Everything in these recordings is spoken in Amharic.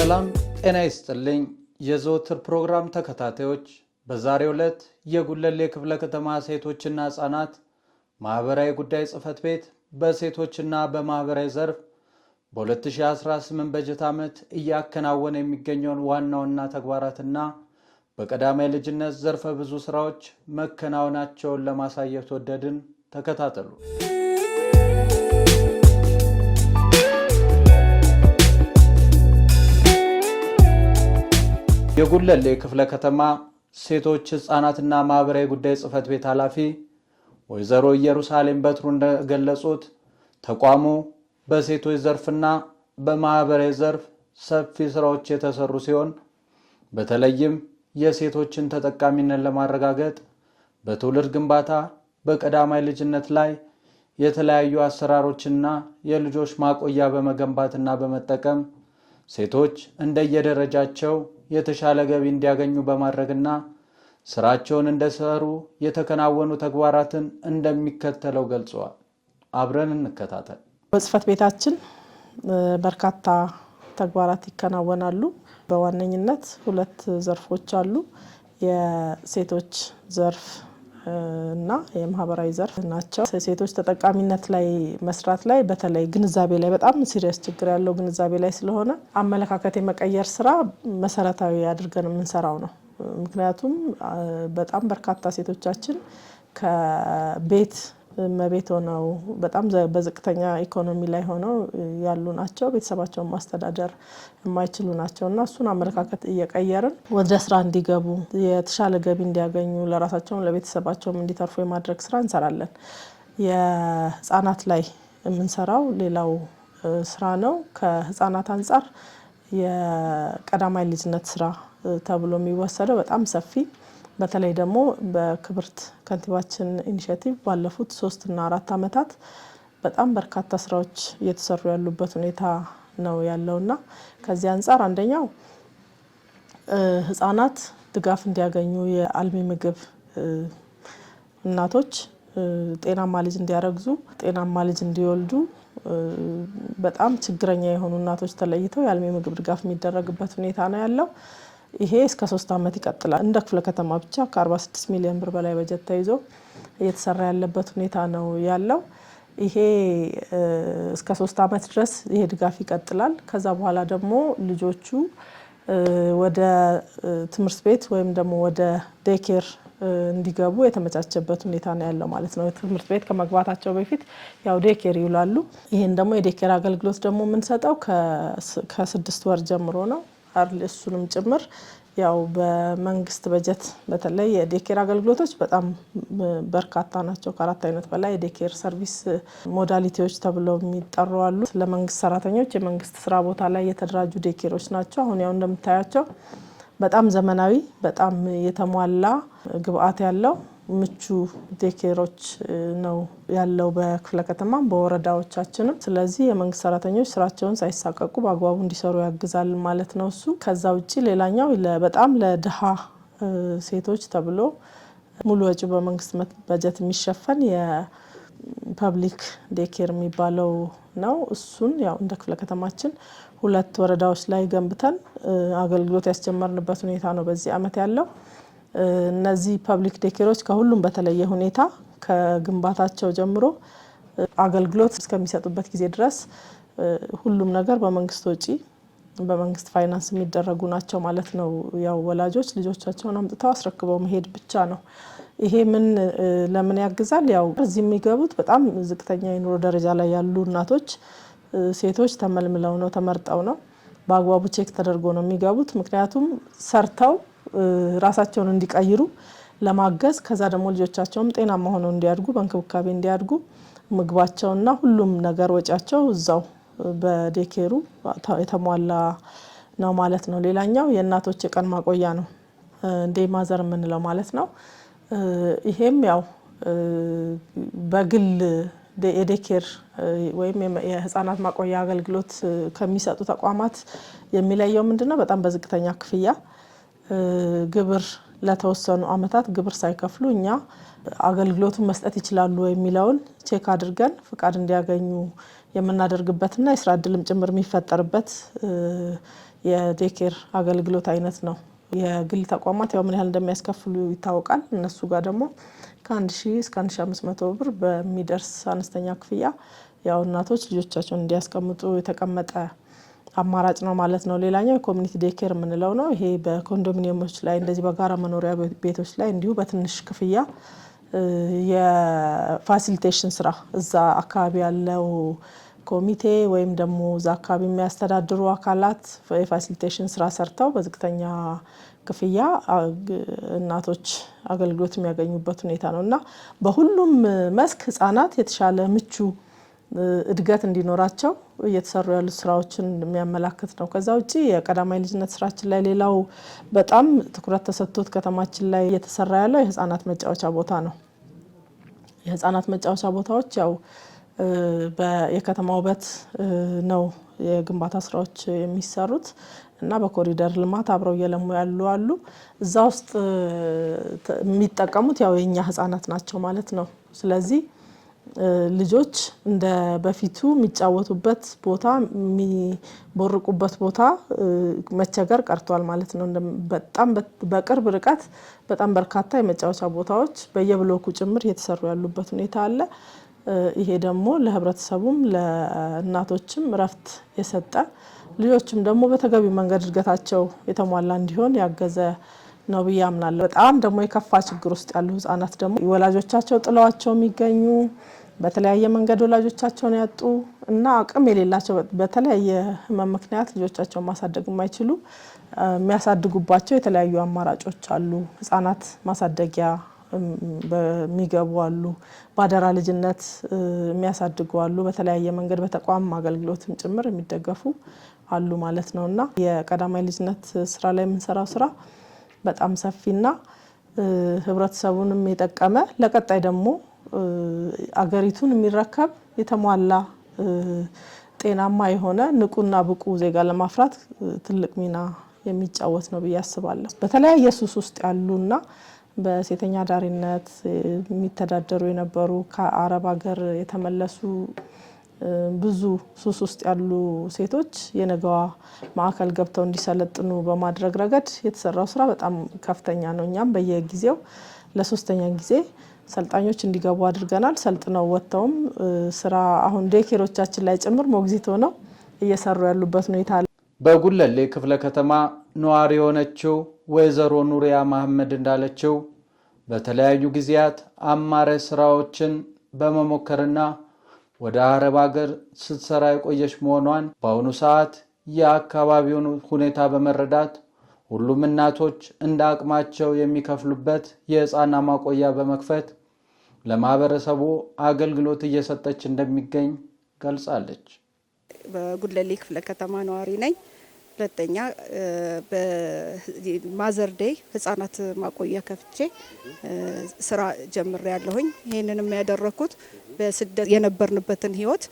ሰላም ጤና ይስጥልኝ የዘወትር ፕሮግራም ተከታታዮች በዛሬው ዕለት የጉለሌ ክፍለ ከተማ ሴቶችና ህጻናት ማህበራዊ ጉዳይ ጽህፈት ቤት በሴቶችና በማህበራዊ ዘርፍ በ2018 በጀት ዓመት እያከናወነ የሚገኘውን ዋናውና ተግባራትና በቀዳማይ ልጅነት ዘርፈ ብዙ ስራዎች መከናወናቸውን ለማሳየት ወደድን። ተከታተሉ። የጉለሌ ክፍለ ከተማ ሴቶች ህጻናትና ማህበራዊ ጉዳይ ጽህፈት ቤት ኃላፊ ወይዘሮ ኢየሩሳሌም በትሩ እንደገለጹት ተቋሙ በሴቶች ዘርፍና በማህበራዊ ዘርፍ ሰፊ ስራዎች የተሰሩ ሲሆን በተለይም የሴቶችን ተጠቃሚነት ለማረጋገጥ በትውልድ ግንባታ በቀዳማይ ልጅነት ላይ የተለያዩ አሰራሮችና የልጆች ማቆያ በመገንባትና በመጠቀም ሴቶች እንደየደረጃቸው የተሻለ ገቢ እንዲያገኙ በማድረግና ስራቸውን እንደሰሩ የተከናወኑ ተግባራትን እንደሚከተለው ገልጸዋል። አብረን እንከታተል። በጽህፈት ቤታችን በርካታ ተግባራት ይከናወናሉ። በዋነኝነት ሁለት ዘርፎች አሉ። የሴቶች ዘርፍ እና የማህበራዊ ዘርፍ ናቸው። ሴቶች ተጠቃሚነት ላይ መስራት ላይ በተለይ ግንዛቤ ላይ በጣም ሲሪየስ ችግር ያለው ግንዛቤ ላይ ስለሆነ አመለካከት የመቀየር ስራ መሰረታዊ አድርገን የምንሰራው ነው። ምክንያቱም በጣም በርካታ ሴቶቻችን ከቤት መቤት ሆነው በጣም በዝቅተኛ ኢኮኖሚ ላይ ሆነው ያሉ ናቸው። ቤተሰባቸውን ማስተዳደር የማይችሉ ናቸው እና እሱን አመለካከት እየቀየርን ወደ ስራ እንዲገቡ የተሻለ ገቢ እንዲያገኙ ለራሳቸውም ለቤተሰባቸውም እንዲተርፉ የማድረግ ስራ እንሰራለን። የህፃናት ላይ የምንሰራው ሌላው ስራ ነው። ከህፃናት አንጻር የቀዳማይ ልጅነት ስራ ተብሎ የሚወሰደው በጣም ሰፊ በተለይ ደግሞ በክብርት ከንቲባችን ኢኒሼቲቭ ባለፉት 3 እና 4 አመታት በጣም በርካታ ስራዎች እየተሰሩ ያሉበት ሁኔታ ነው ያለውና ከዚህ አንፃር አንደኛው ህፃናት ድጋፍ እንዲያገኙ የአልሚ ምግብ እናቶች ጤናማ ልጅ እንዲያረግዙ ጤናማ ልጅ እንዲወልዱ በጣም ችግረኛ የሆኑ እናቶች ተለይተው የአልሚ ምግብ ድጋፍ የሚደረግበት ሁኔታ ነው ያለው። ይሄ እስከ 3 አመት ይቀጥላል። እንደ ክፍለ ከተማ ብቻ ከ46 ሚሊዮን ብር በላይ በጀት ተይዞ እየተሰራ ያለበት ሁኔታ ነው ያለው። ይሄ እስከ 3 አመት ድረስ ይሄ ድጋፍ ይቀጥላል። ከዛ በኋላ ደግሞ ልጆቹ ወደ ትምህርት ቤት ወይም ደግሞ ወደ ዴኬር እንዲገቡ የተመቻቸበት ሁኔታ ነው ያለው ማለት ነው። ትምህርት ቤት ከመግባታቸው በፊት ያው ዴኬር ይውላሉ። ይሄን ደግሞ የዴኬር አገልግሎት ደግሞ የምንሰጠው ከ6 ወር ጀምሮ ነው። እሱንም ጭምር ያው በመንግስት በጀት በተለይ የዴኬር አገልግሎቶች በጣም በርካታ ናቸው። ከ4 አይነት በላይ የዴኬር ሰርቪስ ሞዳሊቲዎች ተብለው የሚጠሩ አሉ። ለመንግስት ሰራተኞች የመንግስት ስራ ቦታ ላይ የተደራጁ ዴኬሮች ናቸው። አሁን ያው እንደምታያቸው በጣም ዘመናዊ በጣም የተሟላ ግብአት ያለው ምቹ ዴኬሮች ነው ያለው በክፍለ ከተማም በወረዳዎቻችንም። ስለዚህ የመንግስት ሰራተኞች ስራቸውን ሳይሳቀቁ በአግባቡ እንዲሰሩ ያግዛል ማለት ነው እሱ። ከዛ ውጪ ሌላኛው በጣም ለድሃ ሴቶች ተብሎ ሙሉ ወጪ በመንግስት በጀት የሚሸፈን የፐብሊክ ዴኬር የሚባለው ነው። እሱን ያው እንደ ክፍለ ከተማችን 2 ወረዳዎች ላይ ገንብተን አገልግሎት ያስጀመርንበት ሁኔታ ነው በዚህ አመት ያለው። እነዚህ ፐብሊክ ዴኬሮች ከሁሉም በተለየ ሁኔታ ከግንባታቸው ጀምሮ አገልግሎት እስከሚሰጡበት ጊዜ ድረስ ሁሉም ነገር በመንግስት ወጪ በመንግስት ፋይናንስ የሚደረጉ ናቸው ማለት ነው። ያው ወላጆች ልጆቻቸውን አምጥተው አስረክበው መሄድ ብቻ ነው። ይሄ ለምን ያግዛል? ያው እዚህ የሚገቡት በጣም ዝቅተኛ የኑሮ ደረጃ ላይ ያሉ እናቶች ሴቶች ተመልምለው ነው ተመርጠው ነው በአግባቡ ቼክ ተደርጎ ነው የሚገቡት። ምክንያቱም ሰርተው ራሳቸውን እንዲቀይሩ ለማገዝ ከዛ ደግሞ ልጆቻቸውም ጤናማ ሆነው እንዲያድጉ በእንክብካቤ እንዲያድጉ ምግባቸውና ሁሉም ነገር ወጪያቸው እዛው በዴኬሩ የተሟላ ነው ማለት ነው። ሌላኛው የእናቶች የቀን ማቆያ ነው ዴይ ማዘር የምንለው ማለት ነው። ይሄም ያው በግል የዴኬር ወይም የህፃናት ማቆያ አገልግሎት ከሚሰጡ ተቋማት የሚለየው ምንድነው? በጣም በዝቅተኛ ክፍያ ግብር ለተወሰኑ አመታት ግብር ሳይከፍሉ እኛ አገልግሎቱን መስጠት ይችላሉ የሚለውን ቼክ አድርገን ፍቃድ እንዲያገኙ የምናደርግበትና የስራ እድልም ጭምር የሚፈጠርበት የዴኬር አገልግሎት አይነት ነው። የግል ተቋማት ያው ምን ያህል እንደሚያስከፍሉ ይታወቃል። እነሱ ጋር ደግሞ ከ1000 እስከ 1500 ብር በሚደርስ አነስተኛ ክፍያ ያው እናቶች ልጆቻቸውን እንዲያስቀምጡ የተቀመጠ አማራጭ ነው ማለት ነው። ሌላኛው የኮሚኒቲ ዴኬር የምንለው ነው። ይሄ በኮንዶሚኒየሞች ላይ እንደዚህ በጋራ መኖሪያ ቤቶች ላይ እንዲሁ በትንሽ ክፍያ የፋሲሊቴሽን ስራ እዛ አካባቢ ያለው ኮሚቴ ወይም ደግሞ እዛ አካባቢ የሚያስተዳድሩ አካላት የፋሲሊቴሽን ስራ ሰርተው በዝቅተኛ ክፍያ እናቶች አገልግሎት የሚያገኙበት ሁኔታ ነው እና በሁሉም መስክ ህጻናት የተሻለ ምቹ እድገት እንዲኖራቸው እየተሰሩ ያሉ ስራዎችን የሚያመላክት ነው። ከዛ ውጪ የቀዳማይ ልጅነት ስራችን ላይ ሌላው በጣም ትኩረት ተሰጥቶት ከተማችን ላይ እየተሰራ ያለው የህፃናት መጫወቻ ቦታ ነው። የህፃናት መጫወቻ ቦታዎች ያው የከተማ ውበት ነው የግንባታ ስራዎች የሚሰሩት እና በኮሪደር ልማት አብረው እየለሙ ያሉ አሉ። እዛ ውስጥ የሚጠቀሙት ያው የኛ ህፃናት ናቸው ማለት ነው። ስለዚህ ልጆች እንደ በፊቱ የሚጫወቱበት ቦታ የሚቦርቁበት ቦታ መቸገር ቀርቷል ማለት ነው። በጣም በቅርብ ርቀት በጣም በርካታ የመጫወቻ ቦታዎች በየብሎኩ ጭምር እየተሰሩ ያሉበት ሁኔታ አለ። ይሄ ደግሞ ለህብረተሰቡም ለእናቶችም እረፍት የሰጠ ልጆችም ደግሞ በተገቢ መንገድ እድገታቸው የተሟላ እንዲሆን ያገዘ ነው ብዬ አምናለሁ። በጣም ደግሞ የከፋ ችግር ውስጥ ያሉ ህጻናት ደግሞ ወላጆቻቸው ጥለዋቸው የሚገኙ በተለያየ መንገድ ወላጆቻቸውን ያጡ እና አቅም የሌላቸው በተለያየ ህመም ምክንያት ልጆቻቸውን ማሳደግ የማይችሉ የሚያሳድጉባቸው የተለያዩ አማራጮች አሉ። ህጻናት ማሳደጊያ በሚገቡ አሉ፣ ባደራ ልጅነት የሚያሳድጉ አሉ፣ በተለያየ መንገድ በተቋም አገልግሎትም ጭምር የሚደገፉ አሉ ማለት ነውና የቀዳማይ ልጅነት ስራ ላይ የምንሰራው ስራ በጣም ሰፊና ህብረተሰቡንም የጠቀመ ለቀጣይ ደግሞ አገሪቱን የሚረከብ የተሟላ ጤናማ የሆነ ንቁና ብቁ ዜጋ ለማፍራት ትልቅ ሚና የሚጫወት ነው ብዬ አስባለሁ። በተለያየ ሱስ ውስጥ ያሉና በሴተኛ ዳሪነት የሚተዳደሩ የነበሩ ከአረብ ሀገር የተመለሱ ብዙ ሱስ ውስጥ ያሉ ሴቶች የነገዋ ማዕከል ገብተው እንዲሰለጥኑ በማድረግ ረገድ የተሰራው ስራ በጣም ከፍተኛ ነው። እኛም በየጊዜው ለሶስተኛ ጊዜ ሰልጣኞች እንዲገቡ አድርገናል። ሰልጥነው ወጥተውም ስራ አሁን ዴኬሮቻችን ላይ ጭምር ሞግዚት ሆነው እየሰሩ ያሉበት ሁኔታ አለ። በጉለሌ ክፍለ ከተማ ነዋሪ የሆነችው ወይዘሮ ኑሪያ መሐመድ እንዳለችው በተለያዩ ጊዜያት አማራጭ ስራዎችን በመሞከርና ወደ አረብ ሀገር ስትሰራ የቆየች መሆኗን በአሁኑ ሰዓት የአካባቢውን ሁኔታ በመረዳት ሁሉም እናቶች እንደ አቅማቸው የሚከፍሉበት የህፃናት ማቆያ በመክፈት ለማህበረሰቡ አገልግሎት እየሰጠች እንደሚገኝ ገልጻለች። በጉለሌ ክፍለ ከተማ ነዋሪ ነኝ። ሁለተኛ በማዘር ዴይ ህፃናት ማቆያ ከፍቼ ስራ ጀምሬያለሁኝ። ይሄንንም ያደረኩት በስደት የነበርንበትን ህይወት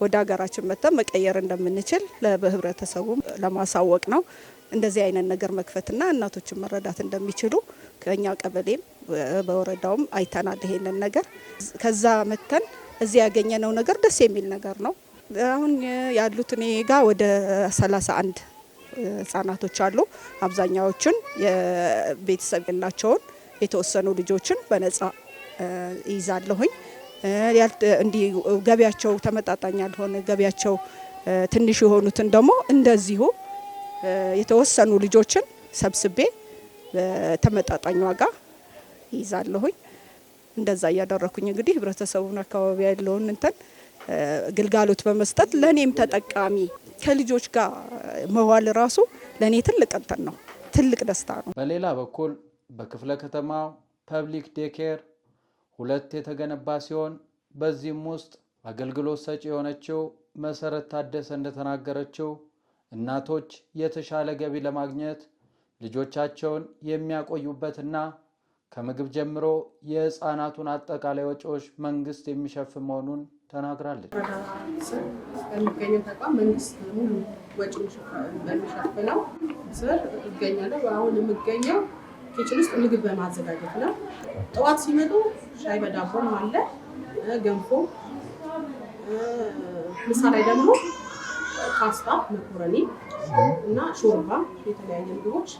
ወደ ሀገራችን መጥተን መቀየር እንደምንችል ለህብረተሰቡ ለማሳወቅ ነው። እንደዚህ አይነት ነገር መክፈትና እናቶችን መረዳት እንደሚችሉ ከኛ ቀበሌም በወረዳውም አይተናል። ይሄንን ነገር ከዛ መተን እዚህ ያገኘነው ነገር ደስ የሚል ነገር ነው። አሁን ያሉት እኔ ጋር ወደ 31 ህጻናቶች አሉ። አብዛኛዎቹን የቤተሰብ ያላቸውን የተወሰኑ ልጆችን በነጻ ይዛለሁኝ። እንዲ ገቢያቸው ተመጣጣኝ ያልሆነ ገቢያቸው ትንሽ የሆኑትን ደግሞ እንደዚሁ የተወሰኑ ልጆችን ሰብስቤ በተመጣጣኝ ዋጋ ይዛለሁኝ። እንደዛ እያደረኩኝ እንግዲህ ህብረተሰቡን አካባቢ ያለውን ግልጋሎት በመስጠት ለኔም ተጠቃሚ ከልጆች ጋር መዋል ራሱ ለኔ ትልቅ ነው፣ ትልቅ ደስታ ነው። በሌላ በኩል በክፍለ ከተማው ፐብሊክ ዴኬር 2 የተገነባ ሲሆን በዚህም ውስጥ አገልግሎት ሰጪ የሆነችው መሰረት ታደሰ እንደተናገረችው እናቶች የተሻለ ገቢ ለማግኘት ልጆቻቸውን የሚያቆዩበትና ከምግብ ጀምሮ የህፃናቱን አጠቃላይ ወጪዎች መንግስት የሚሸፍን መሆኑን ተናግራለች። የሚገኘው ተቋም መንግስት ሙሉ ወጪ በሚሸፍነው ስር ይገኛለሁ። አሁን የሚገኘው ኪችን ውስጥ ምግብ በማዘጋጀት ነው። ጠዋት ሲመጡ ሻይ በዳቦም አለ፣ ገንፎ፣ ምሳ ላይ ደግሞ ፓስታ፣ መኮረኒ እና ሾርባ የተለያየ ምግቦች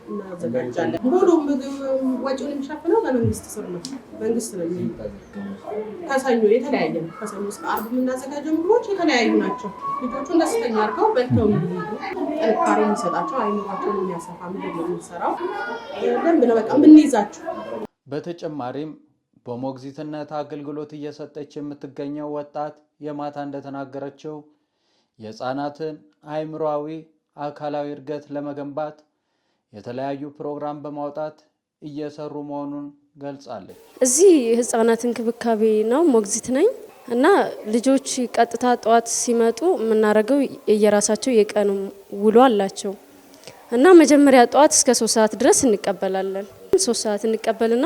እናዘጋጃለን። ሙሉ ምግብ ወጪውን የሚሸፍነው ለመንግስት ስር ነው። መንግስት ነው ከሰኞ የተለያየ ነው። ከሰኞ እስከ ዓርብ የምናዘጋጀው ምግቦች የተለያዩ ናቸው። ልጆቹን ደስተኛ አድርገው በልተው የሚሄዱ ጥንካሬ የሚሰጣቸው አይምሯቸውን የሚያሰፋ ምግብ ነው የምንሰራው። ደንብ ነው በቃ የምንይዛቸው። በተጨማሪም በሞግዚትነት አገልግሎት እየሰጠች የምትገኘው ወጣት የማታ እንደተናገረችው የህፃናትን አእምሯዊ፣ አካላዊ እድገት ለመገንባት የተለያዩ ፕሮግራም በማውጣት እየሰሩ መሆኑን ገልጻለች። እዚህ ህፃናት እንክብካቤ ነው፣ ሞግዚት ነኝ እና ልጆች ቀጥታ ጠዋት ሲመጡ የምናደርገው የየራሳቸው የቀን ውሎ አላቸው እና መጀመሪያ ጠዋት እስከ 3 ሰዓት ድረስ እንቀበላለን። 3 ሰዓት እንቀበልና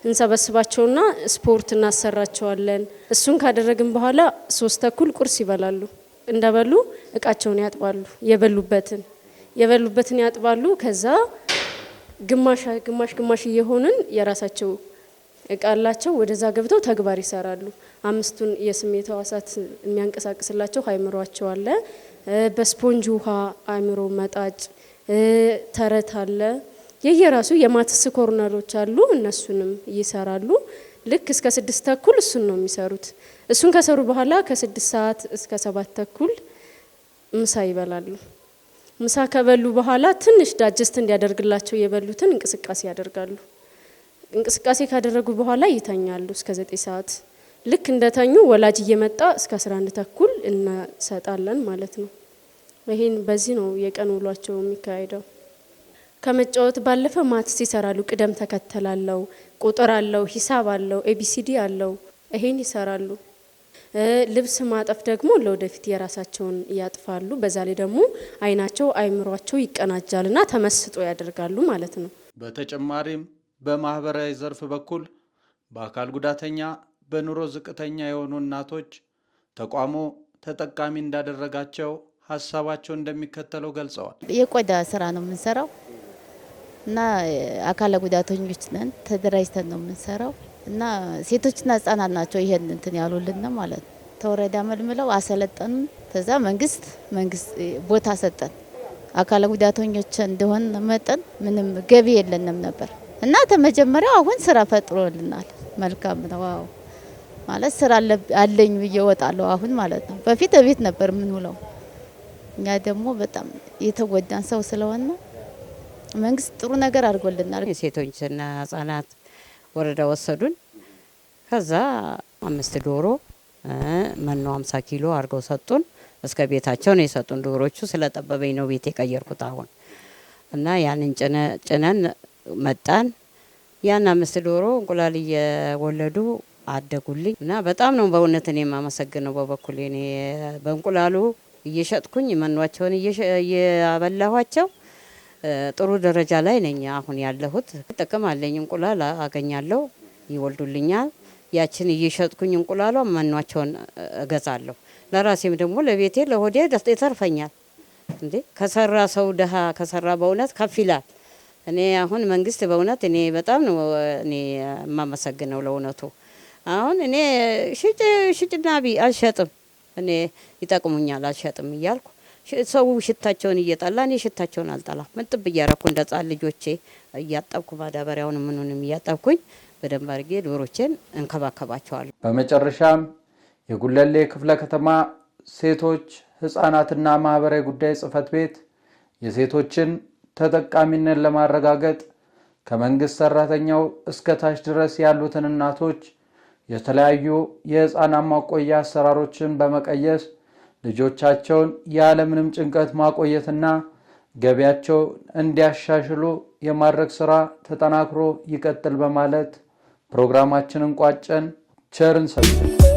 እንሰበስባቸውና ስፖርት እናሰራቸዋለን። እሱን ካደረግን በኋላ 3 ተኩል ቁርስ ይበላሉ። እንደበሉ እቃቸውን ያጥባሉ። የበሉበትን ያጥባሉ። ከዛ ግማሽ እየሆንን የራሳቸው እቃ አላቸው። ወደዛ ገብተው ተግባር ይሰራሉ። 5ቱን የስሜት ህዋሳት የሚያንቀሳቅስላቸው አእምሯቸው አለ። በስፖንጅ ውሃ አእምሮ መጣጭ፣ ተረት አለ። የየራሱ የማትስ ኮርነሮች አሉ። እነሱንም ይሰራሉ። ልክ እስከ 6 ተኩል እሱን ነው የሚሰሩት። እሱን ከሰሩ በኋላ ከ6 ሰዓት እስከ 7 ተኩል ምሳ ይበላሉ። ምሳ ከበሉ በኋላ ትንሽ ዳጀስት እንዲያደርግላቸው የበሉትን እንቅስቃሴ ያደርጋሉ። እንቅስቃሴ ካደረጉ በኋላ ይተኛሉ እስከ 9 ሰዓት። ልክ እንደተኙ ወላጅ እየመጣ እስከ 11 ተኩል እንሰጣለን ማለት ነው። ይሄን በዚህ ነው የቀን ውሏቸው የሚካሄደው። ከመጫወት ባለፈ ማትስ ይሰራሉ። ቅደም ተከተል አለው፣ ቁጥር አለው፣ ሂሳብ አለው፣ ኤቢሲዲ አለው። ይሄን ይሰራሉ። ልብስ ማጠፍ ደግሞ ለወደፊት የራሳቸውን ያጥፋሉ። በዛ ላይ ደግሞ አይናቸው አይምሯቸው ይቀናጃልና ተመስጦ ያደርጋሉ ማለት ነው። በተጨማሪም በማህበራዊ ዘርፍ በኩል በአካል ጉዳተኛ፣ በኑሮ ዝቅተኛ የሆኑ እናቶች ተቋሙ ተጠቃሚ እንዳደረጋቸው ሀሳባቸው እንደሚከተለው ገልጸዋል። የቆዳ ስራ ነው የምንሰራው እና አካለ ጉዳተኞች ነን፣ ተደራጅተን ነው የምንሰራው እና ሴቶችና ህጻናት ናቸው ይሄን እንትን ያሉልን ማለት ነው። ተወረዳ መልምለው አሰለጠን። ከዛ መንግስት ቦታ ሰጠን። አካለ ጉዳተኞች እንደሆን መጠን ምንም ገቢ የለንም ነበር እና ተመጀመሪያው አሁን ስራ ፈጥሮልናል። መልካም ነው። ዋው ማለት ስራ አለኝ ብዬ እወጣለሁ አሁን ማለት ነው። በፊት ቤት ነበር ምን ውለው። እኛ ደግሞ በጣም የተጎዳን ሰው ስለሆነ መንግስት ጥሩ ነገር አድርጎልናል። ሴቶችና ህጻናት ወረዳ ወሰዱን። ከዛ 5 ዶሮ መኖ 50 ኪሎ አድርገው ሰጡን። እስከ ቤታቸው ነው የሰጡን። ዶሮቹ ስለጠበበኝ ነው ቤት የቀየርኩት አሁን እና ያንን ጭነን መጣን። ያን 5 ዶሮ እንቁላል እየወለዱ አደጉልኝ እና በጣም ነው በእውነት እኔ የማመሰግነው። በበኩሌ እኔ በእንቁላሉ እየሸጥኩኝ መኗቸውን እያበላኋቸው ጥሩ ደረጃ ላይ ነኝ አሁን ያለሁት። ጥቅም አለኝ። እንቁላል አገኛለሁ፣ ይወልዱልኛል። ያችን እየሸጥኩኝ እንቁላሏ መኗቸውን እገዛለሁ። ለራሴም ደግሞ ለቤቴ ለሆዴ ይተርፈኛል። እንዴ ከሰራ ሰው ደሃ ከሰራ በእውነት ከፍ ይላል። እኔ አሁን መንግስት በእውነት እኔ በጣም ነው እኔ የማመሰግነው ለእውነቱ። አሁን እኔ ሽጭና አልሸጥም፣ እኔ ይጠቅሙኛል አልሸጥም እያልኩ ሰው ሽታቸውን እየጠላ እኔ ሽታቸውን አልጠላም። ምጥብ እያረኩ እንደ ጻን ልጆቼ እያጠብኩ ማዳበሪያውን ምኑንም እያጠብኩኝ በደንብ አድርጌ ዶሮቼን እንከባከባቸዋለሁ። በመጨረሻም የጉለሌ ክፍለ ከተማ ሴቶች ህፃናትና ማህበራዊ ጉዳይ ጽህፈት ቤት የሴቶችን ተጠቃሚነት ለማረጋገጥ ከመንግስት ሰራተኛው እስከ ታች ድረስ ያሉትን እናቶች የተለያዩ የህፃናት ማቆያ አሰራሮችን በመቀየስ ልጆቻቸውን ያለምንም ጭንቀት ማቆየትና ገቢያቸው እንዲያሻሽሉ የማድረግ ስራ ተጠናክሮ ይቀጥል በማለት ፕሮግራማችንን ቋጨን። ቸርን ሰንብቱ።